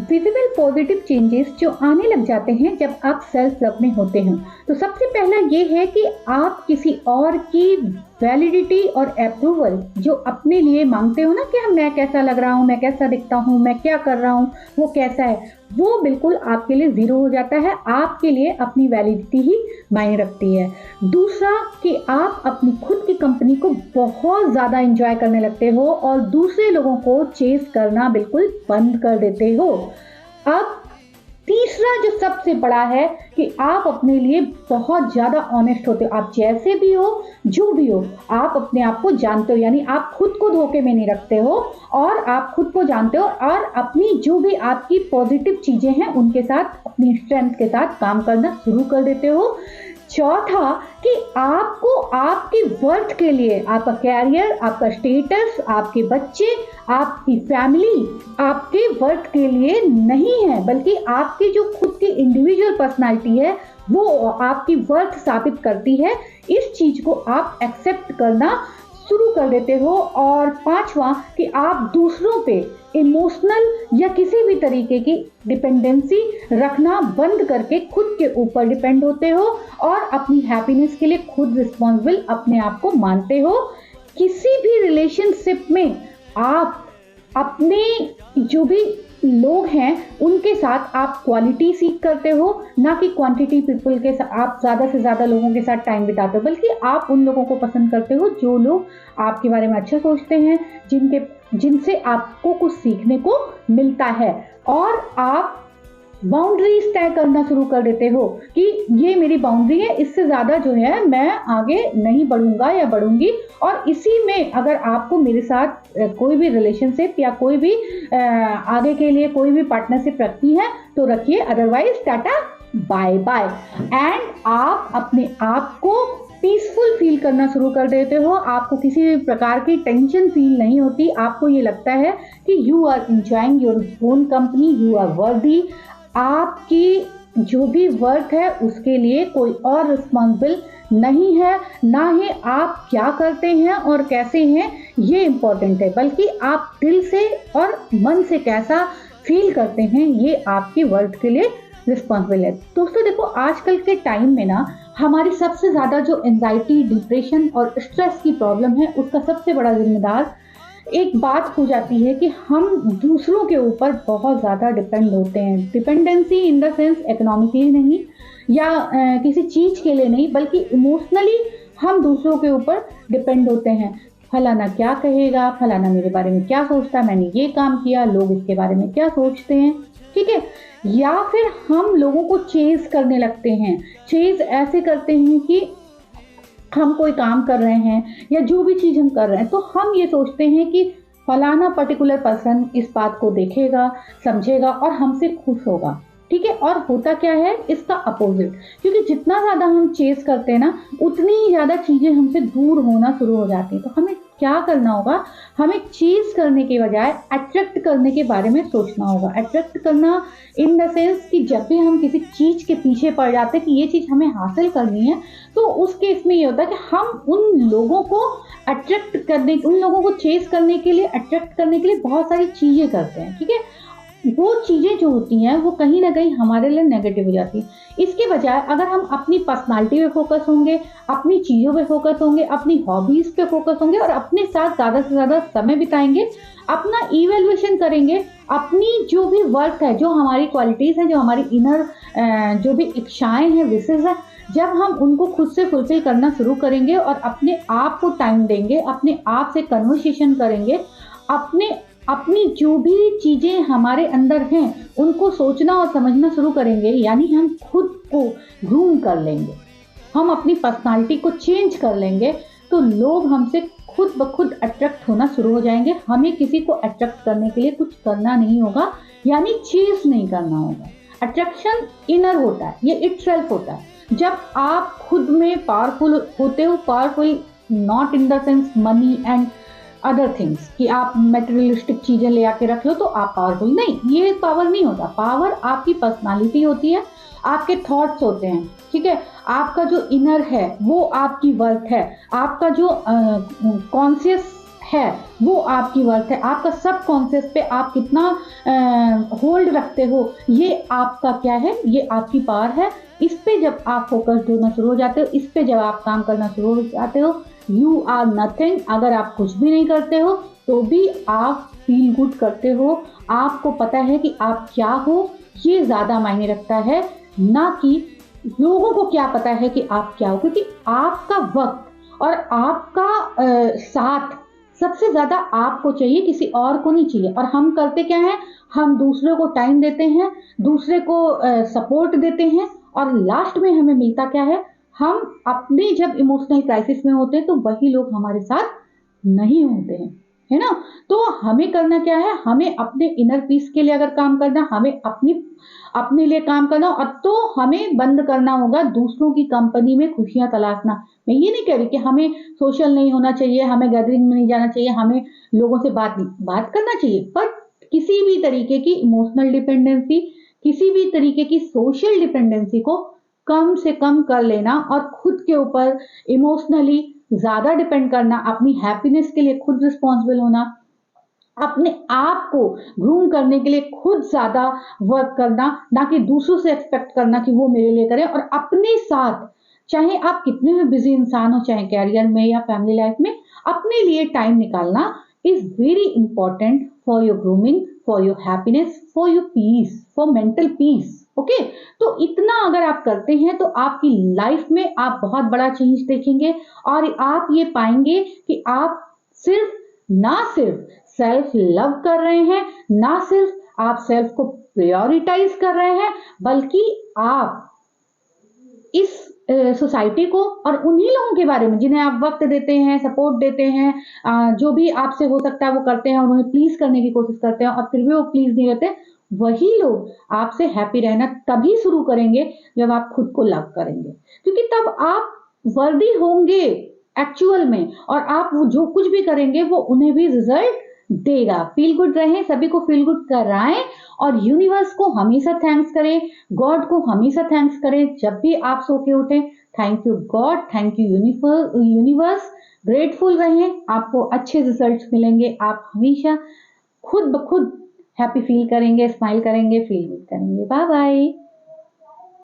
Visible positive changes जो आने लग जाते हैं जब आप सेल्फ लव में होते हैं, तो सबसे पहला ये है कि आप किसी और की वैलिडिटी और अप्रूवल जो अपने लिए मांगते हो ना कि मैं कैसा लग रहा हूँ, मैं कैसा दिखता हूँ, मैं क्या कर रहा हूँ, वो कैसा है, वो बिल्कुल आपके लिए ज़ीरो हो जाता है। आपके लिए अपनी वैलिडिटी ही मायने रखती है। दूसरा कि आप अपनी खुद की कंपनी को बहुत ज़्यादा एंजॉय करने लगते हो और दूसरे लोगों को चेस करना बिल्कुल बंद कर देते हो। अब तीसरा जो सबसे बड़ा है कि आप अपने लिए बहुत ज़्यादा ऑनेस्ट होते हो। आप जैसे भी हो, जो भी हो, आप अपने आप को जानते हो, यानी आप खुद को धोखे में नहीं रखते हो और आप खुद को जानते हो और अपनी जो भी आपकी पॉजिटिव चीज़ें हैं उनके साथ, अपनी स्ट्रेंथ के साथ काम करना शुरू कर देते हो। चौथा कि आपको आपकी वर्थ के लिए आपका कैरियर, आपका स्टेटस, आपके बच्चे, आपकी फैमिली आपके वर्थ के लिए नहीं है, बल्कि आपकी जो खुद की इंडिविजुअल पर्सनालिटी है वो आपकी वर्थ साबित करती है। इस चीज को आप एक्सेप्ट करना शुरू कर देते हो। और पांचवा कि आप दूसरों पे इमोशनल या किसी भी तरीके की डिपेंडेंसी रखना बंद करके खुद के ऊपर डिपेंड होते हो और अपनी हैप्पीनेस के लिए खुद रिस्पॉन्सिबल अपने आप को मानते हो। किसी भी रिलेशनशिप में आप अपने जो भी लोग हैं उनके साथ आप क्वालिटी सीख करते हो, ना कि क्वांटिटी पीपल के साथ आप ज़्यादा से ज़्यादा लोगों के साथ टाइम बिताते हो, बल्कि आप उन लोगों को पसंद करते हो जो लोग आपके बारे में अच्छा सोचते हैं, जिनसे आपको कुछ सीखने को मिलता है। और आप बाउंड्रीज तय करना शुरू कर देते हो कि ये मेरी बाउंड्री है, इससे ज़्यादा जो है मैं आगे नहीं बढ़ूंगा या बढ़ूंगी। और इसी में अगर आपको मेरे साथ कोई भी रिलेशनशिप या कोई भी आगे के लिए कोई भी पार्टनरशिप रखनी है तो रखिए, otherwise tata bye bye. And आप अपने आप को पीसफुल फील करना शुरू कर देते हो। आपको किसी भी प्रकार की टेंशन फील नहीं होती। आपको ये लगता है कि you are enjoying your own company, you are worthy. आपकी जो भी वर्क है उसके लिए कोई और रिस्पॉन्सिबल नहीं है, ना ही आप क्या करते हैं और कैसे हैं ये इम्पोर्टेंट है, बल्कि आप दिल से और मन से कैसा फील करते हैं ये आपकी वर्क के लिए रिस्पॉन्सिबल है। दोस्तों देखो, आजकल के टाइम में ना हमारी सबसे ज़्यादा जो एंजाइटी, डिप्रेशन और स्ट्रेस की प्रॉब्लम है उसका सबसे बड़ा जिम्मेदार एक बात हो जाती है कि हम दूसरों के ऊपर बहुत ज़्यादा डिपेंड होते हैं। Dependency in the sense economically नहीं या किसी चीज़ के लिए नहीं, बल्कि इमोशनली हम दूसरों के ऊपर डिपेंड होते हैं। फलाना क्या कहेगा, फलाना मेरे बारे में क्या सोचता है, मैंने ये काम किया, लोग इसके बारे में क्या सोचते हैं, ठीक है। या फिर हम लोगों को चेज करने लगते हैं। चेज ऐसे करते हैं कि हम कोई काम कर रहे हैं या जो भी चीज़ हम कर रहे हैं तो हम ये सोचते हैं कि फलाना पर्टिकुलर पर्सन इस बात को देखेगा, समझेगा और हमसे खुश होगा, ठीक है। और होता क्या है इसका अपोजिट, क्योंकि जितना ज़्यादा हम चेस करते हैं ना उतनी ही ज़्यादा चीज़ें हमसे दूर होना शुरू हो जाती हैं। तो हमें क्या करना होगा, हमें चेस करने के बजाय अट्रैक्ट करने के बारे में सोचना होगा। अट्रैक्ट करना इन द सेंस कि जब भी हम किसी चीज़ के पीछे पड़ जाते हैं कि ये चीज़ हमें हासिल करनी है, तो उस केस में ये होता है कि हम उन लोगों को अट्रैक्ट करने, उन लोगों को चेस करने के लिए, अट्रैक्ट करने के लिए बहुत सारी चीज़ें करते हैं, ठीक है। वो चीज़ें जो होती हैं वो कहीं ना कहीं हमारे लिए नेगेटिव हो जाती हैं। इसके बजाय अगर हम अपनी पर्सनालिटी पे फोकस होंगे, अपनी चीज़ों पे फोकस होंगे, अपनी हॉबीज़ पे फोकस होंगे और अपने साथ ज़्यादा से ज़्यादा समय बिताएंगे, अपना इवैल्यूएशन करेंगे, अपनी जो भी वर्क है, जो हमारी क्वालिटीज़ हैं, जो हमारी इनर जो भी इच्छाएँ हैं, विशेज़ हैं, जब हम उनको खुद से फुलफिल करना शुरू करेंगे और अपने आप को टाइम देंगे, अपने आप से कन्वर्सेशन करेंगे, अपनी जो भी चीज़ें हमारे अंदर हैं उनको सोचना और समझना शुरू करेंगे, यानी हम खुद को ग्रूम कर लेंगे, हम अपनी पर्सनालिटी को चेंज कर लेंगे, तो लोग हमसे खुद ब खुद अट्रैक्ट होना शुरू हो जाएंगे। हमें किसी को अट्रैक्ट करने के लिए कुछ करना नहीं होगा, यानी चेस नहीं करना होगा। अट्रैक्शन इनर होता है, ये इटसेल्फ होता है। जब आप खुद में पावरफुल होते हो, powerful not in the sense money and other things कि आप मेटेरियलिस्टिक चीज़ें ले आके रख लो तो आप पावरफुल, नहीं, ये पावर नहीं होता। पावर आपकी पर्सनालिटी होती है, आपके थॉट्स होते हैं, ठीक है। आपका जो इनर है वो आपकी वर्थ है, आपका जो कॉन्शियस है वो आपकी वर्थ है। आपका सब कॉन्शियस पे आप कितना होल्ड रखते हो, ये आपका क्या है, ये आपकी पावर है। इस पे जब आप फोकस्ड होना शुरू हो जाते हो, इस पे जब आप काम करना शुरू हो जाते हो, यू आर नथिंग। अगर आप कुछ भी नहीं करते हो तो भी आप फील गुड करते हो, आपको पता है कि आप क्या हो, ये ज्यादा मायने रखता है, ना कि लोगों को क्या पता है कि आप क्या हो। क्योंकि आपका वक्त और आपका साथ सबसे ज्यादा आपको चाहिए, किसी और को नहीं चाहिए। और हम करते क्या है, हम दूसरे को टाइम देते हैं, दूसरे को सपोर्ट देते हैं, और लास्ट में हमें मिलता क्या है, हम अपने जब इमोशनल क्राइसिस में होते हैं तो वही लोग हमारे साथ नहीं होते हैं, है ना। तो हमें करना क्या है, हमें अपने इनर पीस के लिए अगर काम करना, हमें अपने लिए काम करना, और तो हमें बंद करना होगा दूसरों की कंपनी में खुशियां तलाशना। मैं ये नहीं कह रही कि हमें सोशल नहीं होना चाहिए, हमें गैदरिंग में नहीं जाना चाहिए, हमें लोगों से बात करना चाहिए, पर किसी भी तरीके की इमोशनल डिपेंडेंसी, किसी भी तरीके की सोशल डिपेंडेंसी को कम से कम कर लेना, और खुद के ऊपर इमोशनली ज्यादा डिपेंड करना, अपनी हैप्पीनेस के लिए खुद रिस्पॉन्सिबल होना, अपने आप को ग्रूम करने के लिए खुद ज्यादा वर्क करना, ना कि दूसरों से एक्सपेक्ट करना कि वो मेरे लिए करें। और अपने साथ, चाहे आप कितने भी बिजी इंसान हो, चाहे कैरियर में या फैमिली लाइफ में, अपने लिए टाइम निकालना is very important for your grooming, for your happiness, for your peace, for mental peace. Okay, तो इतना अगर आप करते हैं तो आपकी लाइफ में आप बहुत बड़ा चेंज देखेंगे, और आप ये पाएंगे कि आप ना सिर्फ सेल्फ लव कर रहे हैं, ना सिर्फ आप सेल्फ को प्रायोरिटाइज कर रहे हैं, बल्कि आप इस सोसाइटी को और उन्हीं लोगों के बारे में जिन्हें आप वक्त देते हैं, सपोर्ट देते हैं, जो भी आपसे हो सकता है वो करते हैं, और उन्हें प्लीज करने की कोशिश करते हैं, और फिर भी वो प्लीज नहीं होते, वही लोग आपसे हैप्पी रहना तभी शुरू करेंगे जब आप खुद को लव करेंगे। क्योंकि तब आप वर्दी होंगे एक्चुअल में, और आप वो जो कुछ भी करेंगे वो उन्हें भी रिजल्ट देगा। फील गुड रहें, सभी को फील गुड कराएं, और यूनिवर्स को हमेशा थैंक्स करें, गॉड को हमेशा थैंक्स करें जब भी आप सो के उठें। Thank you God, thank you universe. Grateful रहें, आपको अच्छे रिजल्ट्स मिलेंगे। आप हमेशा खुद ब खुद हैप्पी फील करेंगे, स्माइल करेंगे, फील गुड करेंगे। Bye bye.